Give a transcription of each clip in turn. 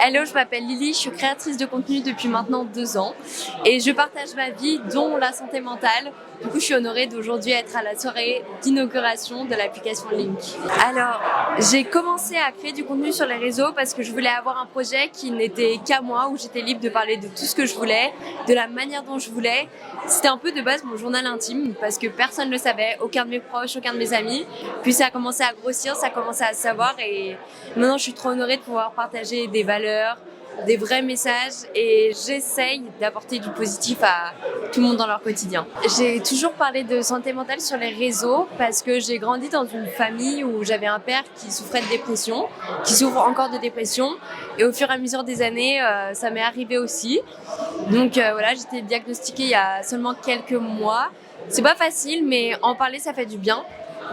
Hello, je m'appelle Lily, je suis créatrice de contenu depuis maintenant 2 ans et je partage ma vie, dont la santé mentale. Du coup, je suis honorée d'aujourd'hui être à la soirée d'inauguration de l'application Link. Alors, j'ai commencé à créer du contenu sur les réseaux parce que je voulais avoir un projet qui n'était qu'à moi, où j'étais libre de parler de tout ce que je voulais, de la manière dont je voulais. C'était un peu de base mon journal intime parce que personne ne le savait, aucun de mes proches, aucun de mes amis. Puis ça a commencé à grossir, ça a commencé à se savoir et maintenant je suis trop honorée de pouvoir partager des valeurs, des vrais messages et j'essaye d'apporter du positif à tout le monde dans leur quotidien. J'ai toujours parlé de santé mentale sur les réseaux parce que j'ai grandi dans une famille où j'avais un père qui souffrait de dépression, qui souffre encore de dépression et au fur et à mesure des années, ça m'est arrivé aussi. Donc voilà, j'étais diagnostiquée il y a seulement quelques mois. C'est pas facile, mais en parler, ça fait du bien.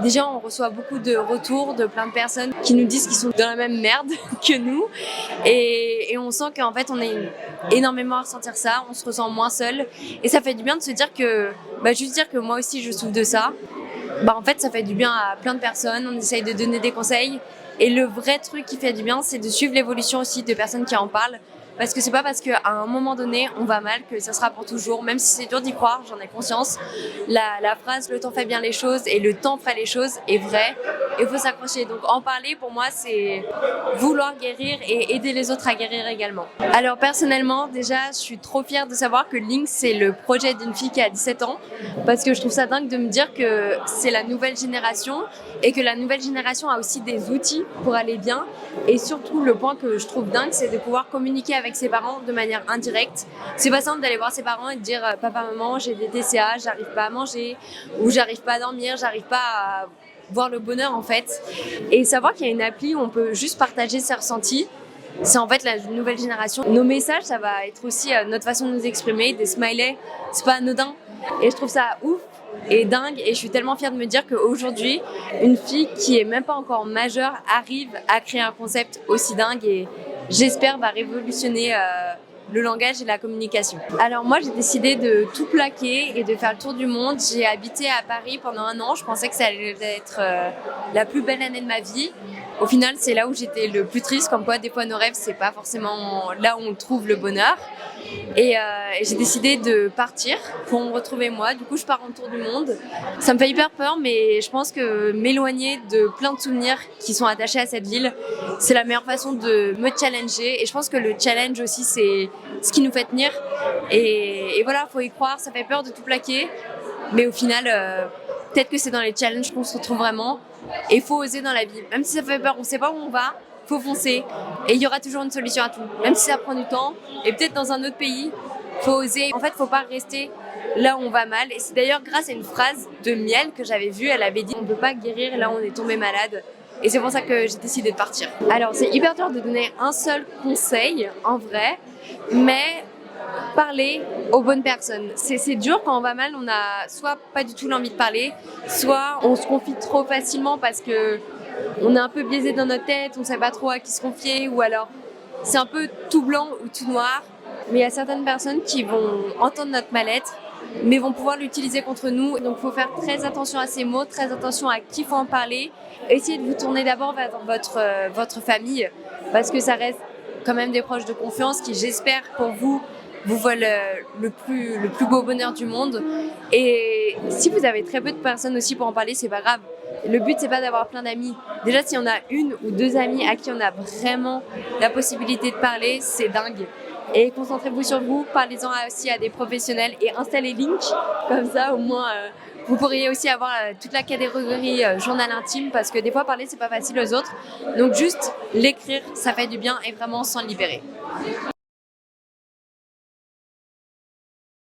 Déjà, on reçoit beaucoup de retours de plein de personnes qui nous disent qu'ils sont dans la même merde que nous. Et on sent qu'en fait, on est énormément à ressentir ça, on se ressent moins seul. Et ça fait du bien de se dire que, juste dire que moi aussi, je souffre de ça. En fait, ça fait du bien à plein de personnes, on essaye de donner des conseils. Et le vrai truc qui fait du bien, c'est de suivre l'évolution aussi de personnes qui en parlent. Parce que c'est pas parce qu'à un moment donné, on va mal que ça sera pour toujours. Même si c'est dur d'y croire, j'en ai conscience. La phrase « le temps fait bien les choses » et « le temps fait les choses » est vraie. Et il faut s'accrocher. Donc en parler, pour moi, c'est vouloir guérir et aider les autres à guérir également. Alors personnellement, déjà, je suis trop fière de savoir que Link, c'est le projet d'une fille qui a 17 ans. Parce que je trouve ça dingue de me dire que c'est la nouvelle génération et que la nouvelle génération a aussi des outils pour aller bien. Et surtout, le point que je trouve dingue, c'est de pouvoir communiquer avec ses parents de manière indirecte. C'est pas simple d'aller voir ses parents et de dire « Papa, maman, j'ai des TCA, j'arrive pas à manger » ou « J'arrive pas à dormir, j'arrive pas à voir le bonheur en fait ». Et savoir qu'il y a une appli où on peut juste partager ses ressentis, c'est en fait la nouvelle génération. Nos messages, ça va être aussi notre façon de nous exprimer, des smileys, c'est pas anodin. Et je trouve ça ouf et dingue et je suis tellement fière de me dire qu'aujourd'hui, une fille qui est même pas encore majeure arrive à créer un concept aussi dingue et j'espère va révolutionner le langage et la communication. Alors moi, j'ai décidé de tout plaquer et de faire le tour du monde. J'ai habité à Paris pendant 1 an. Je pensais que ça allait être la plus belle année de ma vie. Au final, c'est là où j'étais le plus triste, comme quoi des fois nos rêves, c'est pas forcément là où on trouve le bonheur. Et j'ai décidé de partir pour me retrouver moi. Du coup, je pars en tour du monde. Ça me fait hyper peur, mais je pense que m'éloigner de plein de souvenirs qui sont attachés à cette ville, c'est la meilleure façon de me challenger. Et je pense que le challenge aussi, c'est ce qui nous fait tenir. Et voilà, faut y croire. Ça fait peur de tout plaquer, mais au final, peut-être que c'est dans les challenges qu'on se retrouve vraiment. Et il faut oser dans la vie. Même si ça fait peur, on ne sait pas où on va. Faut foncer et il y aura toujours une solution à tout, même si ça prend du temps et peut-être dans un autre pays. Faut oser. En fait, faut pas rester là où on va mal. Et c'est d'ailleurs grâce à une phrase de Miel que j'avais vue. Elle avait dit on peut pas guérir là où on est tombé malade. Et c'est pour ça que j'ai décidé de partir. Alors c'est hyper dur de donner un seul conseil en vrai, mais parler aux bonnes personnes. C'est dur quand on va mal, on a soit pas du tout l'envie de parler, soit on se confie trop facilement parce que on est un peu biaisé dans notre tête, on ne sait pas trop à qui se confier ou alors c'est un peu tout blanc ou tout noir. Mais il y a certaines personnes qui vont entendre notre mal-être mais vont pouvoir l'utiliser contre nous. Donc il faut faire très attention à ces mots, très attention à qui faut en parler. Essayez de vous tourner d'abord vers votre famille parce que ça reste quand même des proches de confiance qui, j'espère pour vous veulent le plus beau bonheur du monde. Et si vous avez très peu de personnes aussi pour en parler, c'est pas grave. Le but, c'est pas d'avoir plein d'amis. Déjà, si on a 1 ou 2 amis à qui on a vraiment la possibilité de parler, c'est dingue. Et concentrez-vous sur vous, parlez-en aussi à des professionnels et installez Link. Comme ça, au moins, vous pourriez aussi avoir toute la catégorie journal intime parce que des fois, parler, c'est pas facile aux autres. Donc juste l'écrire, ça fait du bien et vraiment s'en libérer.